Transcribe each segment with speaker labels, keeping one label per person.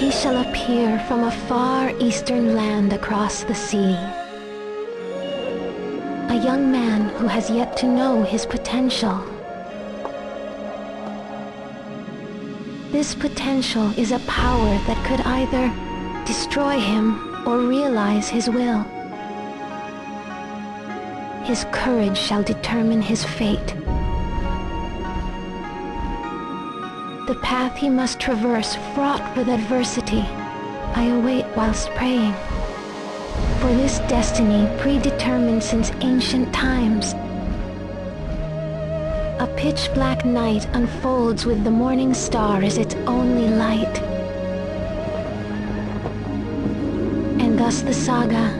Speaker 1: he shall appear from a far eastern land across the sea. A young man who has yet to know his potential. This potential is a power that could either destroy him or realize his will. His courage shall determine his fate. The path he must traverse, fraught with adversity, I await whilst praying. For this destiny predetermined since ancient times. A pitch-black night unfolds with the morning star as its only light. And thus the saga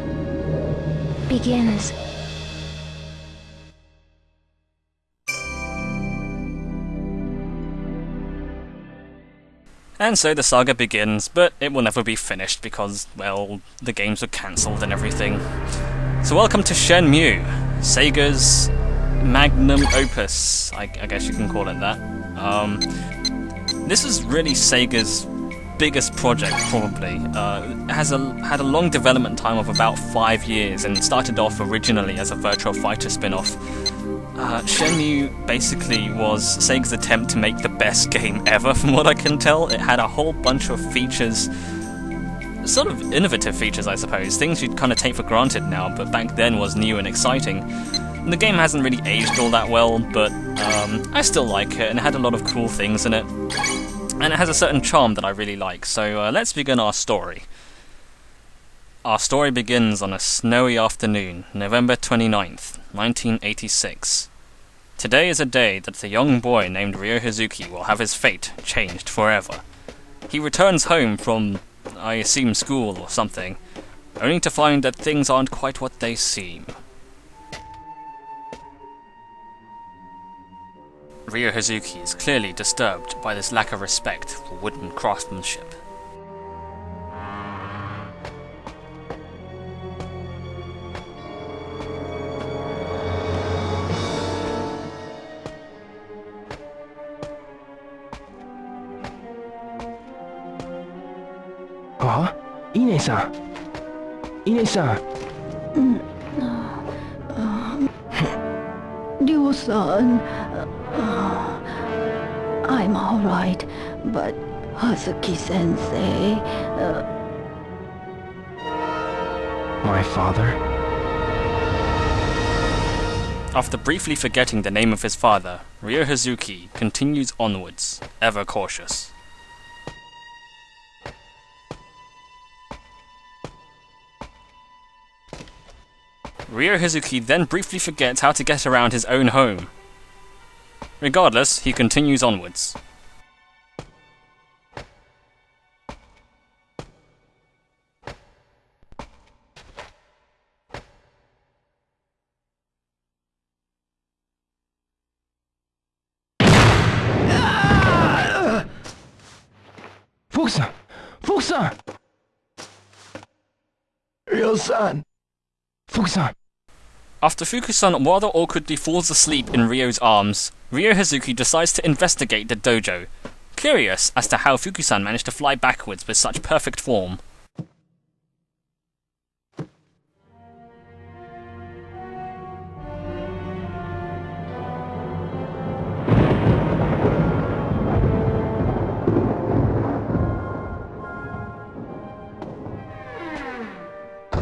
Speaker 1: begins.
Speaker 2: And so the saga begins, but it will never be finished because, well, the games were cancelled and everything. So welcome to Shenmue, Sega's magnum opus, I guess you can call it that. This is really Sega's biggest project, probably. It had a long development time of about 5 years and started off originally as a Virtua Fighter spin-off. Shenmue basically was Sega's attempt to make the best game ever, from what I can tell. It had a whole bunch of features, sort of innovative features, I suppose, things you'd kind of take for granted now, but back then was new and exciting. And the game hasn't really aged all that well, but I still like it, and it had a lot of cool things in it. And it has a certain charm that I really like, so let's begin our story. Our story begins on a snowy afternoon, November 29th, 1986. Today is a day that a young boy named Ryo Hazuki will have his fate changed forever. He returns home from, I assume, school or something, only to find that things aren't quite what they seem. Ryo Hazuki is clearly disturbed by this lack of respect for wooden craftsmanship.
Speaker 3: Ine-san. Ine-san.
Speaker 4: Ryo-san. I'm alright, but Hazuki-sensei...
Speaker 3: My father?
Speaker 2: After briefly forgetting the name of his father, Ryo Hazuki continues onwards, ever cautious. Ryo Hazuki then briefly forgets how to get around his own home. Regardless, he continues onwards.
Speaker 3: Fukusan! Fukusan! Ryo-san! Fukusan!
Speaker 2: After Fukusan rather awkwardly falls asleep in Ryo's arms, Ryo Hazuki decides to investigate the dojo, curious as to how Fukusan managed to fly backwards with such perfect form.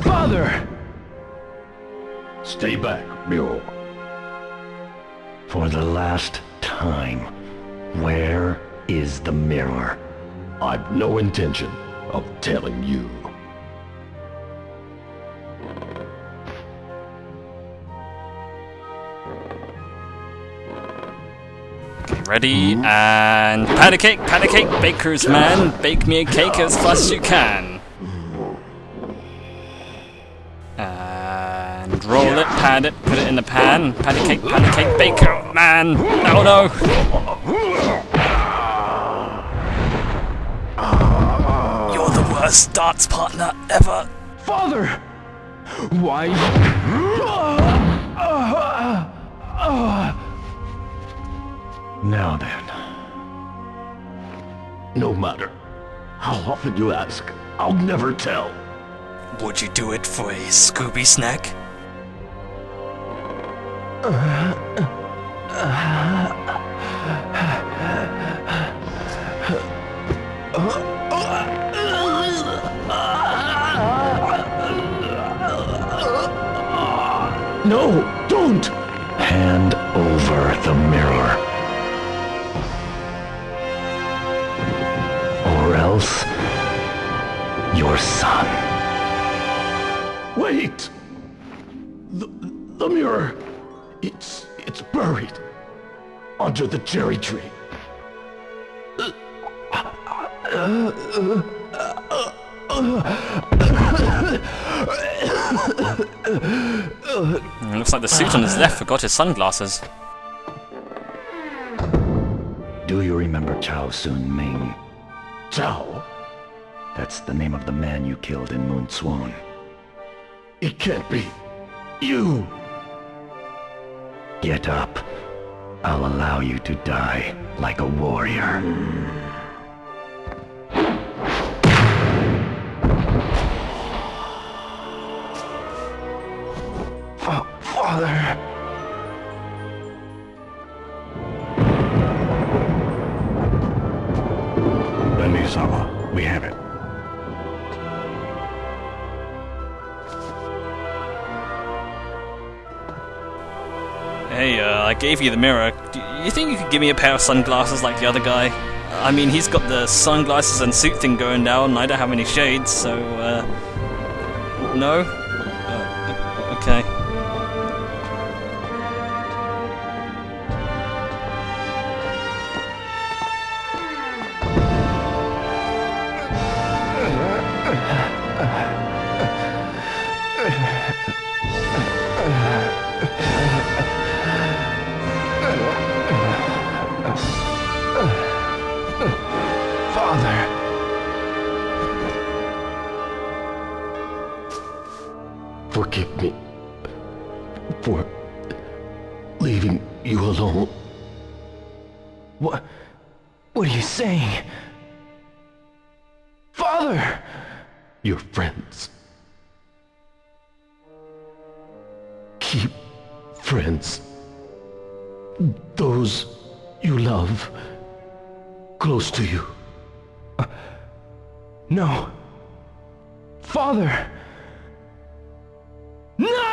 Speaker 3: Father!
Speaker 5: Stay back, Ryo. For the last time, where is the mirror? I've no intention of telling you.
Speaker 2: Okay, ready, and pat a cake, baker's man, bake me a cake as fast as you can. And roll it, pat it, put it in the pan, pat a cake, baker man. Oh no! You're the worst darts partner ever.
Speaker 3: Father! Why?
Speaker 5: Now then. No matter How often you ask? I'll never tell.
Speaker 2: Would you do it for a Scooby snack?
Speaker 5: No, don't! Hand over the mirror. Or else, your son. Wait! The mirror, it's buried under the cherry tree.
Speaker 2: Looks like the suit on his left forgot his sunglasses.
Speaker 5: Do you remember Chao Sun Ming?
Speaker 3: Chao?
Speaker 5: That's the name of the man you killed in Moon Swan.
Speaker 3: It can't be. You!
Speaker 5: Get up. I'll allow you to die like a warrior.
Speaker 3: Father...
Speaker 5: Bendy-sama, we have it.
Speaker 2: Hey, I gave you the mirror. Do you think you could give me a pair of sunglasses like the other guy? I mean, he's got the sunglasses and suit thing going down, and I don't have any shades, so, no? Okay.
Speaker 3: Father...
Speaker 5: Forgive me for leaving you alone.
Speaker 3: What are you saying? Father!
Speaker 5: Your friends. Keep friends. Those you love close to you.
Speaker 3: No. Father! No!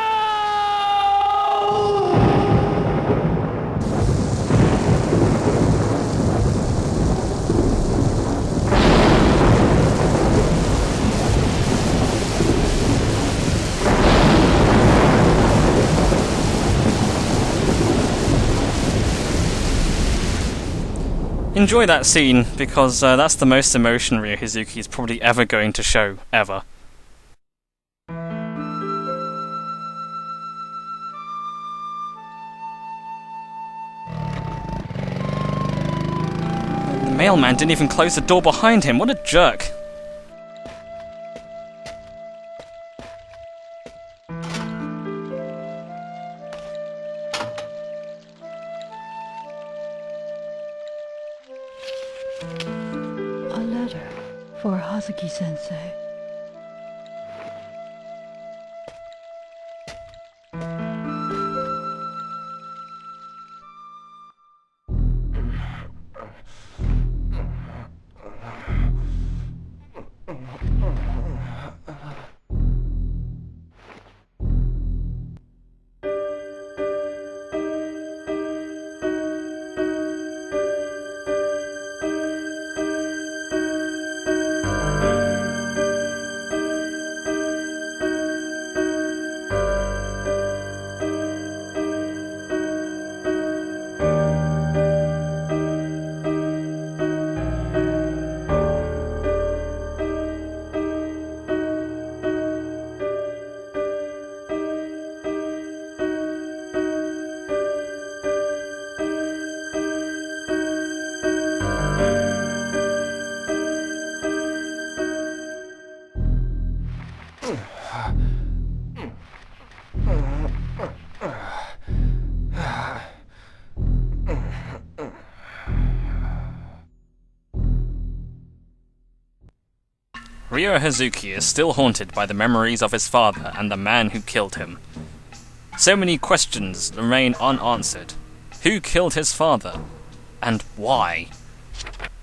Speaker 2: Enjoy that scene, because that's the most emotion Ryo Hazuki is probably ever going to show, ever. The mailman didn't even close the door behind him, what a jerk.
Speaker 4: A letter for Hazuki-sensei.
Speaker 2: Ryo Hazuki is still haunted by the memories of his father and the man who killed him. So many questions remain unanswered. Who killed his father? And why?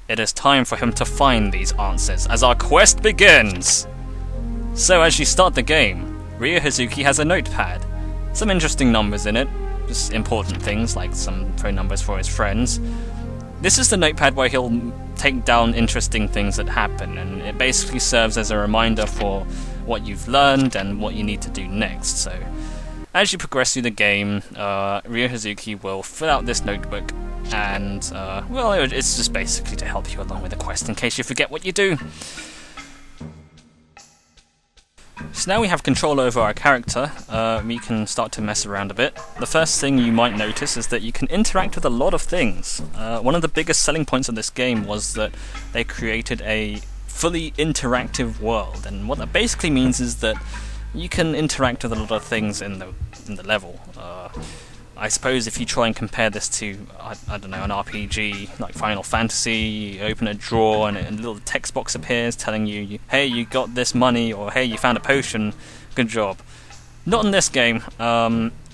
Speaker 2: It is time for him to find these answers as our quest begins! So as you start the game, Ryo Hazuki has a notepad. Some interesting numbers in it, just important things like some phone numbers for his friends. This is the notepad where he'll take down interesting things that happen, and it basically serves as a reminder for what you've learned and what you need to do next. So, as you progress through the game, Ryo Hazuki will fill out this notebook, and, well, it's just basically to help you along with the quest in case you forget what you do. So now we have control over our character, we can start to mess around a bit. The first thing you might notice is that you can interact with a lot of things. One of the biggest selling points of this game was that they created a fully interactive world, and what that basically means is that you can interact with a lot of things in the level. I suppose if you try and compare this to, I don't know, an RPG like Final Fantasy, you open a drawer and a little text box appears telling you, hey, you got this money, or hey, you found a potion, good job. Not in this game.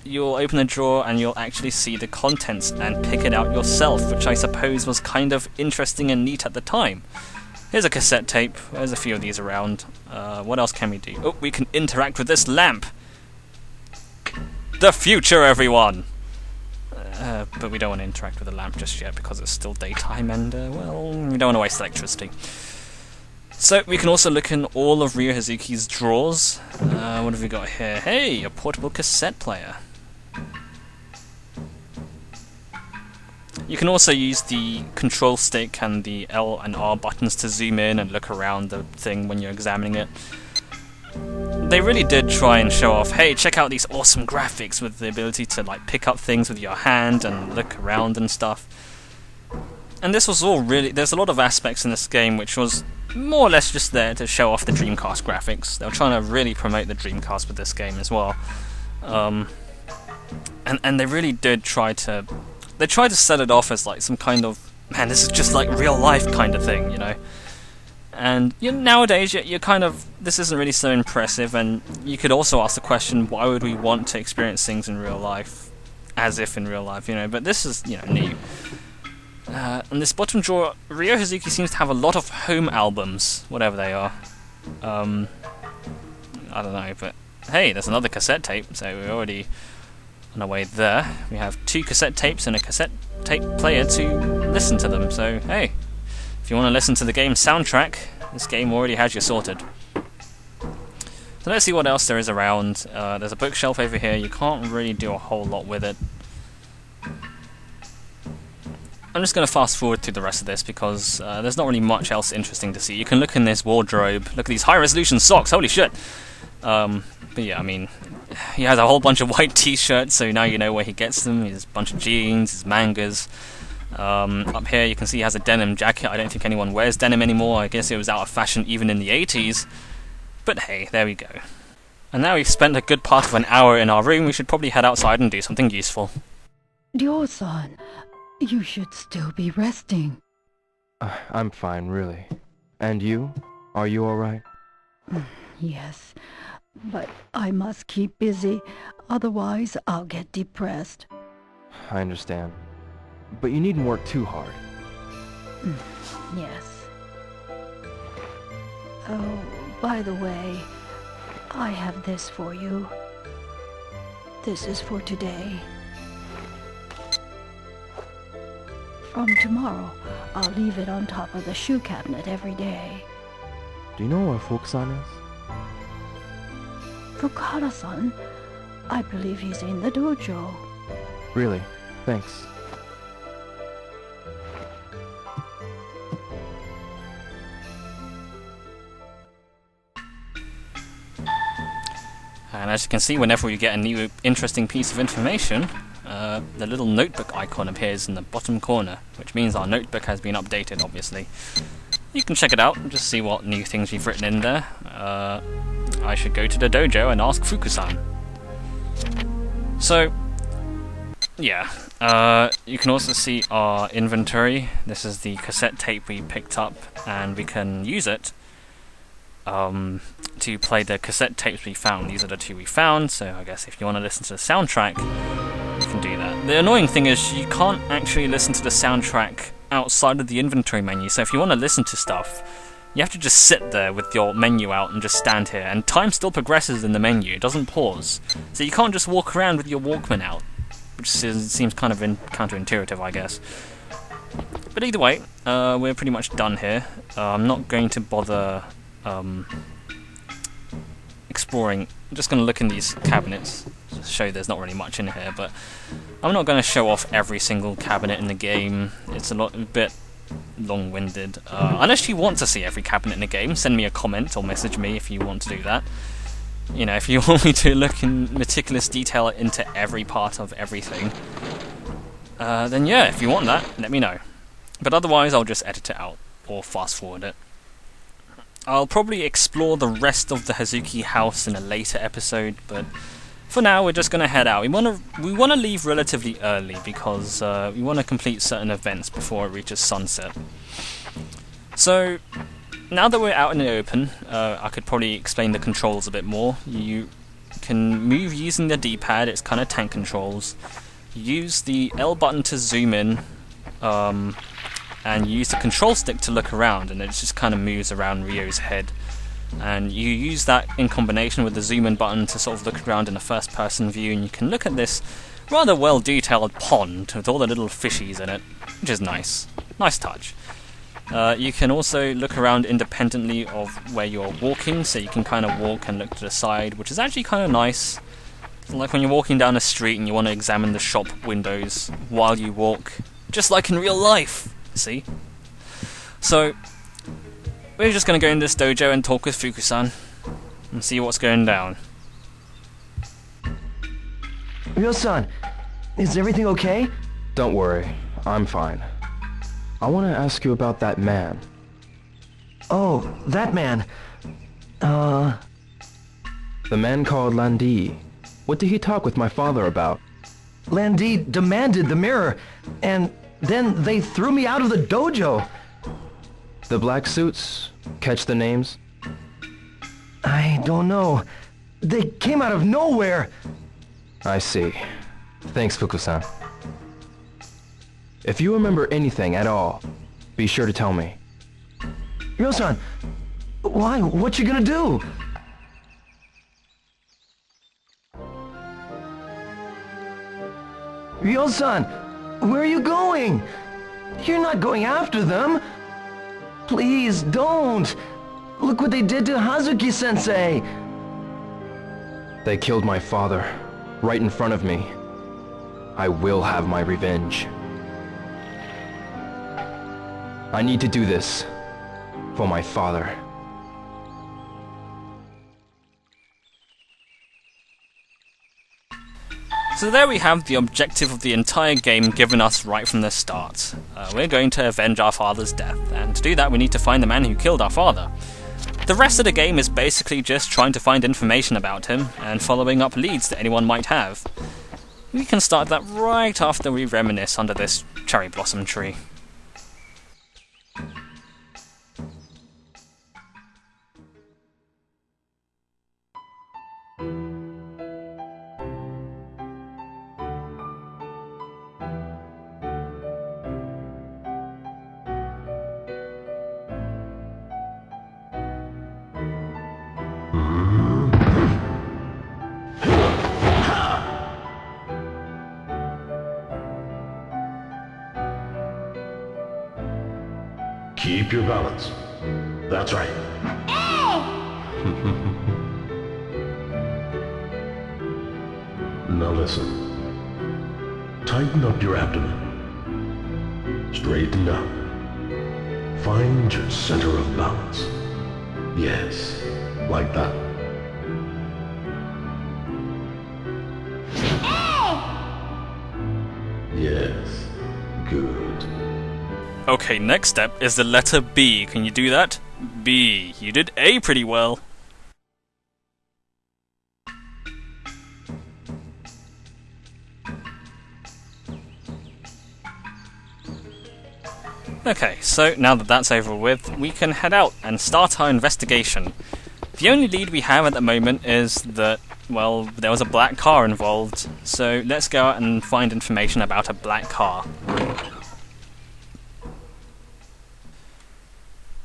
Speaker 2: You'll open a drawer and you'll actually see the contents and pick it out yourself, which I suppose was kind of interesting and neat at the time. Here's a cassette tape, there's a few of these around. What else can we do? Oh, we can interact with this lamp! The future, everyone! But we don't want to interact with the lamp just yet because it's still daytime and, well, we don't want to waste electricity. So we can also look in all of Ryo Hazuki's drawers. What have we got here? Hey, a portable cassette player. You can also use the control stick and the L and R buttons to zoom in and look around the thing when you're examining it. They really did try and show off, hey, check out these awesome graphics with the ability to like pick up things with your hand and look around and stuff. And this was all really, there's a lot of aspects in this game which was more or less just there to show off the Dreamcast graphics. They were trying to really promote the Dreamcast with this game as well. And they really did try to, they tried to set it off as like some kind of, man, this is just like real life kind of thing, you know. And nowadays, you're kind of, this isn't really so impressive, and you could also ask the question, why would we want to experience things in real life, as if in real life, you know, but this is, new. In this bottom drawer, Ryo Hazuki seems to have a lot of home albums, whatever they are. I don't know, but hey, there's another cassette tape, so we're already on our way there. We have 2 cassette tapes and a cassette tape player to listen to them, so hey. If you want to listen to the game's soundtrack, this game already has you sorted. So let's see what else there is around. There's a bookshelf over here. You can't really do a whole lot with it. I'm just going to fast forward through the rest of this because there's not really much else interesting to see. You can look in this wardrobe. Look at these high-resolution socks. Holy shit! But yeah, I mean, he has a whole bunch of white t-shirts, so now you know where he gets them. He has a bunch of jeans, his mangas. Up here you can see he has a denim jacket. I don't think anyone wears denim anymore. I guess it was out of fashion even in the 80s. But hey, there we go. And now we've spent a good part of an hour in our room, we should probably head outside and do something useful.
Speaker 4: Ryo-san, you should still be resting.
Speaker 3: I'm fine, really. And you? Are you alright?
Speaker 4: Yes, but I must keep busy, otherwise I'll get depressed.
Speaker 3: I understand. But you needn't work too hard.
Speaker 4: Yes. Oh, by the way, I have this for you. This is for today. From tomorrow, I'll leave it on top of the shoe cabinet every day.
Speaker 3: Do you know where Fukusan is?
Speaker 4: Fukara-san? I believe he's in the dojo.
Speaker 3: Really? Thanks.
Speaker 2: And as you can see, whenever you get a new interesting piece of information, the little notebook icon appears in the bottom corner, which means our notebook has been updated, obviously. You can check it out and just see what new things you've written in there. I should go to the dojo and ask Fukusan. So, yeah, you can also see our inventory. This is the cassette tape we picked up, and we can use it to play the cassette tapes we found. These are the two we found, so I guess if you want to listen to the soundtrack, you can do that. The annoying thing is you can't actually listen to the soundtrack outside of the inventory menu, so if you want to listen to stuff, you have to just sit there with your menu out and just stand here, and time still progresses in the menu, it doesn't pause. So you can't just walk around with your Walkman out, which seems kind of counterintuitive, I guess. But either way, we're pretty much done here. I'm not going to bother exploring. I'm just going to look in these cabinets to show there's not really much in here, but I'm not going to show off every single cabinet in the game. It's a bit long-winded. Unless you want to see every cabinet in the game, send me a comment or message me if you want to do that. You know, if you want me to look in meticulous detail into every part of everything, then yeah, if you want that, let me know. But otherwise, I'll just edit it out or fast-forward it. I'll probably explore the rest of the Hazuki house in a later episode, but for now, we're just going to head out. We want to leave relatively early because we want to complete certain events before it reaches sunset. So, now that we're out in the open, I could probably explain the controls a bit more. You can move using the D-pad, it's kind of tank controls. You use the L button to zoom in, and you use the control stick to look around, and it just kind of moves around Ryo's head. And you use that in combination with the zoom in button to sort of look around in a first person view, and you can look at this rather well detailed pond with all the little fishies in it, which is nice. Nice touch. You can also look around independently of where you're walking, so you can kind of walk and look to the side, which is actually kind of nice. Like when you're walking down a street and you want to examine the shop windows while you walk, just like in real life, see? So, we're just going to go in this dojo and talk with Fuku-san and see what's going down.
Speaker 3: Ryo-san, is everything okay? Don't worry, I'm fine. I want to ask you about that man.
Speaker 6: Oh, that man.
Speaker 3: The man called Landi. What did he talk with my father about?
Speaker 6: Landi demanded the mirror, and then they threw me out of the dojo.
Speaker 3: The black suits? Catch the names?
Speaker 6: I don't know. They came out of nowhere.
Speaker 3: I see. Thanks, Fuku-san. If you remember anything at all, be sure to tell me.
Speaker 6: Ryo-san, why? What you gonna do? Ryo-san, where are you going? You're not going after them. Please don't. Look what they did to Hazuki-sensei.
Speaker 3: They killed my father, right in front of me. I will have my revenge. I need to do this for my father.
Speaker 2: So there we have the objective of the entire game given us right from the start. We're going to avenge our father's death, and to do that we need to find the man who killed our father. The rest of the game is basically just trying to find information about him and following up leads that anyone might have. We can start that right after we reminisce under this cherry blossom tree.
Speaker 5: Keep your balance. That's right. Now listen. Tighten up your abdomen. Straighten up. Find your center of balance. Yes, like that. Yes, good.
Speaker 2: Okay, next step is the letter B. Can you do that? B. You did A pretty well. Okay, so now that that's over with, we can head out and start our investigation. The only lead we have at the moment is that, well, there was a black car involved, so let's go out and find information about a black car.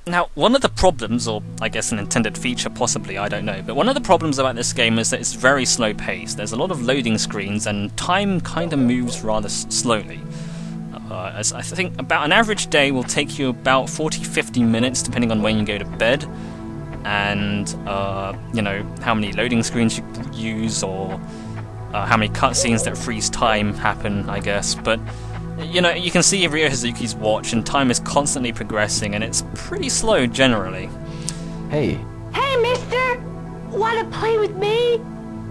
Speaker 2: Now, one of the problems, or I guess an intended feature possibly, I don't know, but one of the problems about this game is that it's very slow paced. There's a lot of loading screens and time kind of moves rather slowly. As I think about an average day will take you about 40-50 minutes depending on when you go to bed, and you know, how many loading screens you use, or how many cutscenes that freeze time happen, I guess. But you know, you can see Ryo Hazuki's watch, and time is constantly progressing, and it's pretty slow generally.
Speaker 3: Hey.
Speaker 1: Hey, mister! Wanna play with me?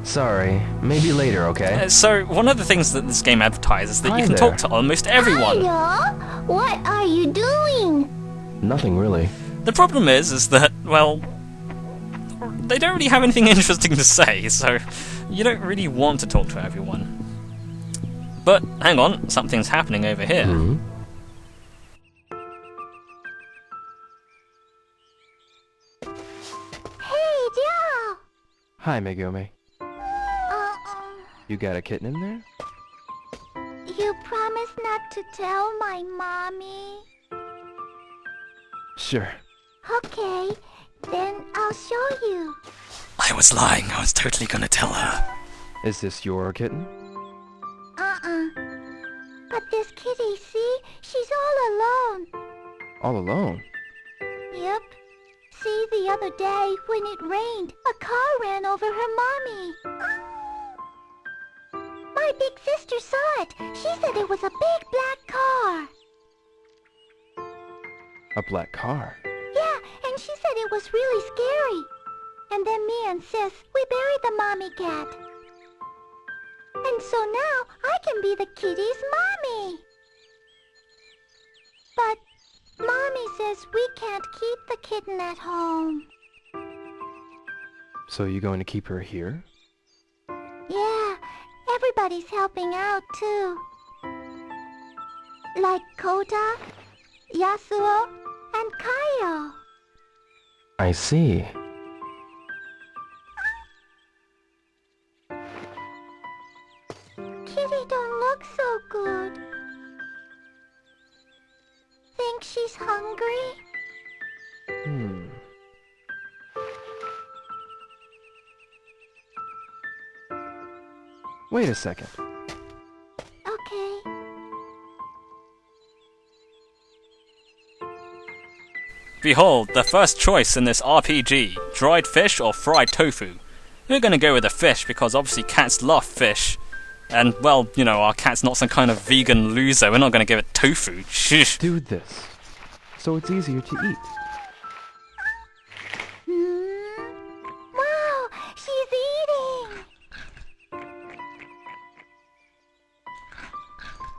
Speaker 3: Sorry, maybe later, okay?
Speaker 2: So, one of the things that this game advertises is that
Speaker 3: Hi
Speaker 2: you can
Speaker 3: there.
Speaker 2: talk to almost everyone.
Speaker 1: Hiya! What are you doing?
Speaker 3: Nothing really.
Speaker 2: The problem is that, well, they don't really have anything interesting to say, so you don't really want to talk to everyone. But, hang on, something's happening over here.
Speaker 3: Hmm?
Speaker 1: Hey, Joe!
Speaker 3: Hi, Megumi. You got a kitten in there?
Speaker 1: You promised not to tell my mommy?
Speaker 3: Sure.
Speaker 1: Okay, then I'll show you.
Speaker 2: I was lying, I was totally gonna tell her.
Speaker 3: Is this your kitten?
Speaker 1: But this kitty, see? She's all alone.
Speaker 3: All alone?
Speaker 1: Yep. See, the other day, when it rained, a car ran over her mommy. My big sister saw it. She said it was a big black car.
Speaker 3: A black car?
Speaker 1: Yeah, and she said it was really scary. And then me and Sis, we buried the mommy cat. And so now, I can be the kitty's mommy. But Mommy says we can't keep the kitten at home.
Speaker 3: So you going to keep her here?
Speaker 1: Yeah, everybody's helping out too. Like Kota, Yasuo, and Kaio.
Speaker 3: I see.
Speaker 1: Kitty don't look so good. Think she's hungry?
Speaker 3: Wait a second.
Speaker 1: Okay.
Speaker 2: Behold, the first choice in this RPG, dried fish or fried tofu. We're gonna go with the fish because obviously cats love fish. And, well, you know, our cat's not some kind of vegan loser, we're not gonna give it tofu. Shh.
Speaker 3: Do this, so it's easier to eat.
Speaker 1: Wow, she's eating!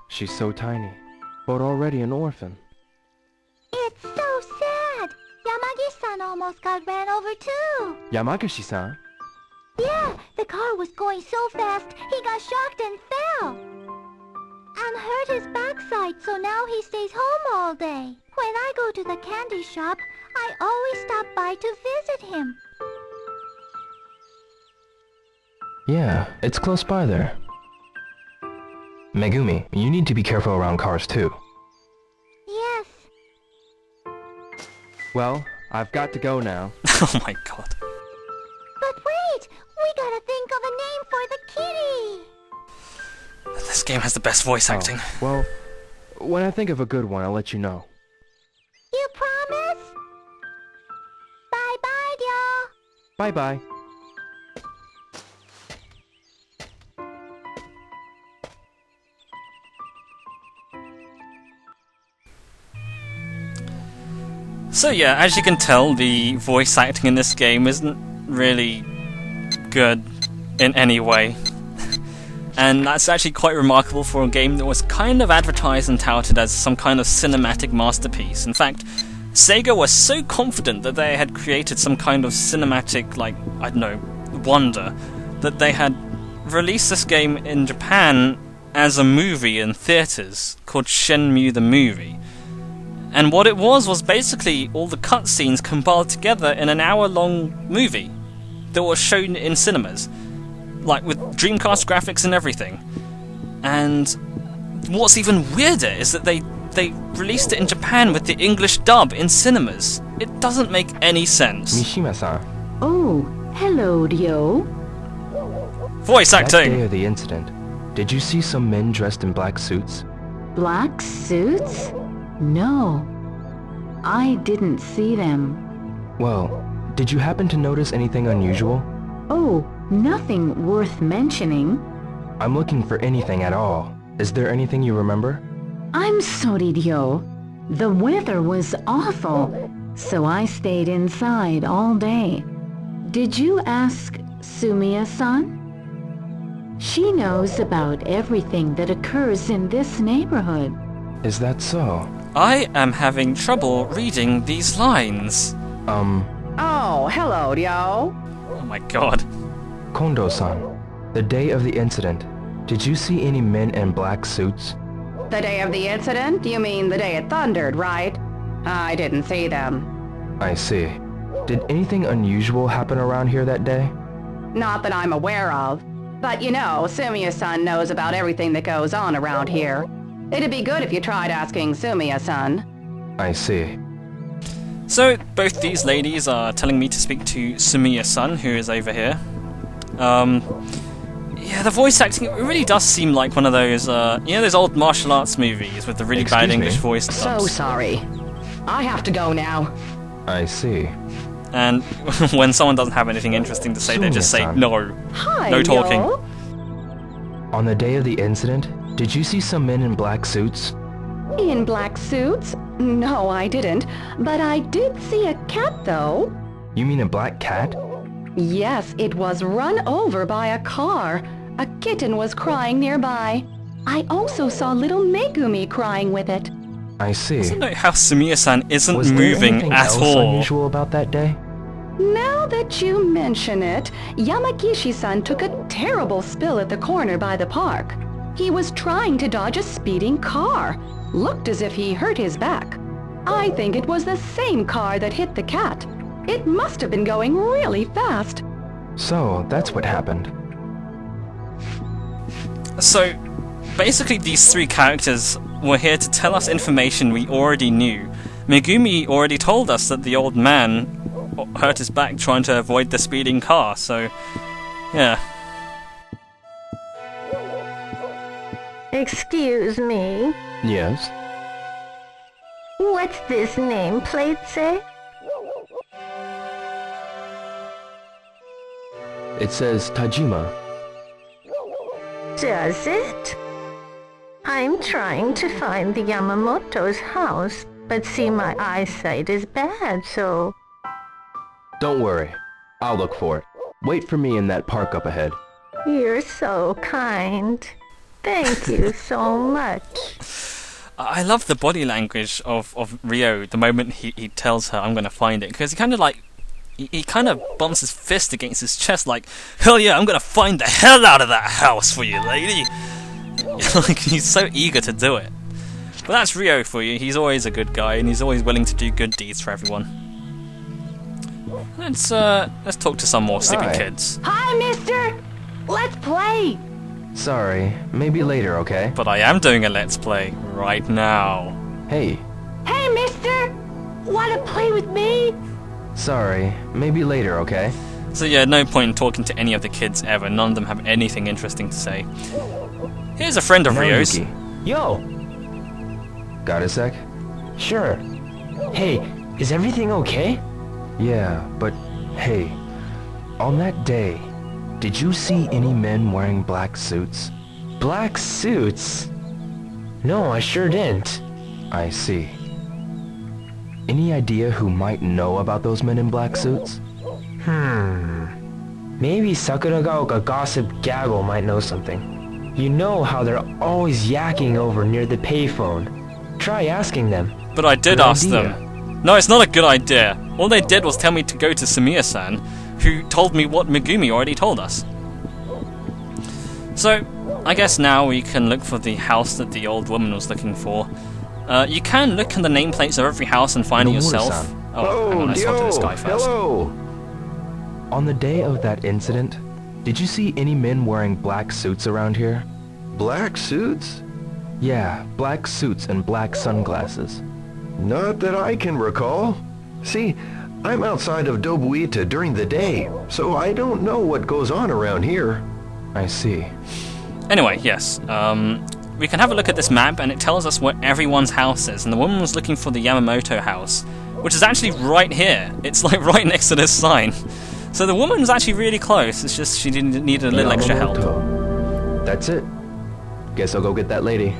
Speaker 3: She's so tiny, but already an orphan.
Speaker 1: It's so sad! Yamagi-san almost got ran over too!
Speaker 3: Yamagashi-san?
Speaker 1: Yeah, the car was going so fast, he got shocked and fell! And hurt his backside, so now he stays home all day. When I go to the candy shop, I always stop by to visit him.
Speaker 3: Yeah, it's close by there. Megumi, you need to be careful around cars too.
Speaker 1: Yes.
Speaker 3: Well, I've got to go now.
Speaker 2: Oh my god.
Speaker 1: But wait! We gotta think of a name for the kitty!
Speaker 2: This game has the best voice acting.
Speaker 3: Oh, well, when I think of a good one, I'll let you know.
Speaker 1: You promise? Bye-bye, y'all!
Speaker 3: Bye-bye.
Speaker 2: So yeah, as you can tell, the voice acting in this game isn't really good in any way. And that's actually quite remarkable for a game that was kind of advertised and touted as some kind of cinematic masterpiece. In fact, Sega was so confident that they had created some kind of cinematic, like, I don't know, wonder, that they had released this game in Japan as a movie in theaters called Shenmue the Movie. And what it was basically all the cutscenes compiled together in an hour-long movie that was shown in cinemas, like with Dreamcast graphics and everything. And what's even weirder is that they released it in Japan with the English dub in cinemas. It doesn't make any sense.
Speaker 3: Mishima-san,
Speaker 4: Oh, hello, Ryo.
Speaker 2: Voice
Speaker 3: that day
Speaker 2: acting!
Speaker 3: of the incident, did you see some men dressed in black suits?
Speaker 4: Black suits? No, I didn't see them.
Speaker 3: Well, did you happen to notice anything unusual?
Speaker 4: Oh, nothing worth mentioning.
Speaker 3: I'm looking for anything at all. Is there anything you remember?
Speaker 4: I'm sorry, Ryo. The weather was awful, so I stayed inside all day. Did you ask Sumiya-san? She knows about everything that occurs in this neighborhood.
Speaker 3: Is that so?
Speaker 2: I am having trouble reading these lines.
Speaker 7: Oh, hello, Ryo.
Speaker 2: Oh my god.
Speaker 3: Kondo-san, the day of the incident, did you see any men in black suits?
Speaker 7: The day of the incident? You mean the day it thundered, right? I didn't see them.
Speaker 3: I see. Did anything unusual happen around here that day?
Speaker 7: Not that I'm aware of. But you know, Sumiya-san knows about everything that goes on around here. It'd be good if you tried asking Sumiya-san.
Speaker 3: I see.
Speaker 2: So, both these ladies are telling me to speak to Sumiya-san, who is over here. Yeah, the voice acting, it really does seem like one of those, those old martial arts movies with the really bad
Speaker 3: Excuse me?
Speaker 2: English voice dubs.
Speaker 7: So sorry. I have to go now.
Speaker 3: I see.
Speaker 2: And when someone doesn't have anything interesting to say, they just say
Speaker 3: Sumiya-san.
Speaker 2: no.
Speaker 7: Hi,
Speaker 2: No talking.
Speaker 7: Ryo.
Speaker 3: On the day of the incident, did you see some men in black suits?
Speaker 7: In black suits? No, I didn't. But I did see a cat, though.
Speaker 3: You mean a black cat?
Speaker 7: Yes, it was run over by a car. A kitten was crying nearby. I also saw little Megumi crying with it.
Speaker 3: I see.
Speaker 2: I don't know how Sumiya-san isn't
Speaker 3: Was there
Speaker 2: moving
Speaker 3: anything
Speaker 2: at
Speaker 3: else
Speaker 2: all.
Speaker 3: unusual about that day?
Speaker 7: Now that you mention it, Yamagishi-san took a terrible spill at the corner by the park. He was trying to dodge a speeding car. Looked as if he hurt his back. I think it was the same car that hit the cat. It must have been going really fast.
Speaker 3: So, that's what happened.
Speaker 2: So, basically these three characters were here to tell us information we already knew. Megumi already told us that the old man hurt his back trying to avoid the speeding car, so yeah.
Speaker 1: Excuse me.
Speaker 3: Yes?
Speaker 1: What's this nameplate say?
Speaker 3: It says Tajima.
Speaker 1: Does it? I'm trying to find the Yamamoto's house, but see my eyesight is bad, so...
Speaker 3: Don't worry. I'll look for it. Wait for me in that park up ahead.
Speaker 1: You're so kind. Thank you so much.
Speaker 2: I love the body language of Ryo the moment he tells her I'm gonna find it, because he kind of like he kind of bumps his fist against his chest like, hell yeah, I'm gonna find the hell out of that house for you, lady. Like, he's so eager to do it. But that's Ryo for you. He's always a good guy, and he's always willing to do good deeds for everyone. Let's talk to some more sleeping
Speaker 3: Hi.
Speaker 2: kids.
Speaker 7: Hi, mister! Let's play!
Speaker 3: Sorry, maybe later, okay?
Speaker 2: But I am doing a let's play right now.
Speaker 3: Hey,
Speaker 7: Hey, mister! Wanna play with me?
Speaker 3: sorry, maybe later, okay?
Speaker 2: So yeah, no point in talking to any of the kids ever. None of them have anything interesting to say. Here's a friend of Ryo's.
Speaker 3: Naoyuki,
Speaker 8: Yo,
Speaker 3: got a sec?
Speaker 8: sure. Hey, is everything okay?
Speaker 3: Yeah, but hey, on that day, did you see any men wearing black suits?
Speaker 8: Black suits? No, I sure didn't.
Speaker 3: I see. Any idea who might know about those men in black suits?
Speaker 8: Maybe Sakuragaoka Gossip Gaggle might know something. You know how they're always yakking over near the payphone. Try asking them.
Speaker 2: But I did
Speaker 3: Good
Speaker 2: ask
Speaker 3: idea.
Speaker 2: them. No, it's not a good idea. All they did was tell me to go to Sumiya-san, who told me what Megumi already told us. So, I guess now we can look for the house that the old woman was looking for. You can look in the nameplates of every house and find it yourself.
Speaker 3: Nomura-san.
Speaker 2: Oh, hang on, let's talk to this guy first.
Speaker 3: Hello! On the day of that incident, did you see any men wearing black suits around here?
Speaker 5: Black suits?
Speaker 3: Yeah, black suits and black sunglasses.
Speaker 5: Not that I can recall. See, I'm outside of Dobuita during the day, so I don't know what goes on around here.
Speaker 3: I see.
Speaker 2: Anyway, yes. We can have a look at this map, and it tells us where everyone's house is. And the woman was looking for the Yamamoto house, which is actually right here. It's like right next to this sign. So the woman's actually really close. It's just she needed a little extra help.
Speaker 3: Yamamoto. That's it. Guess I'll go get that lady.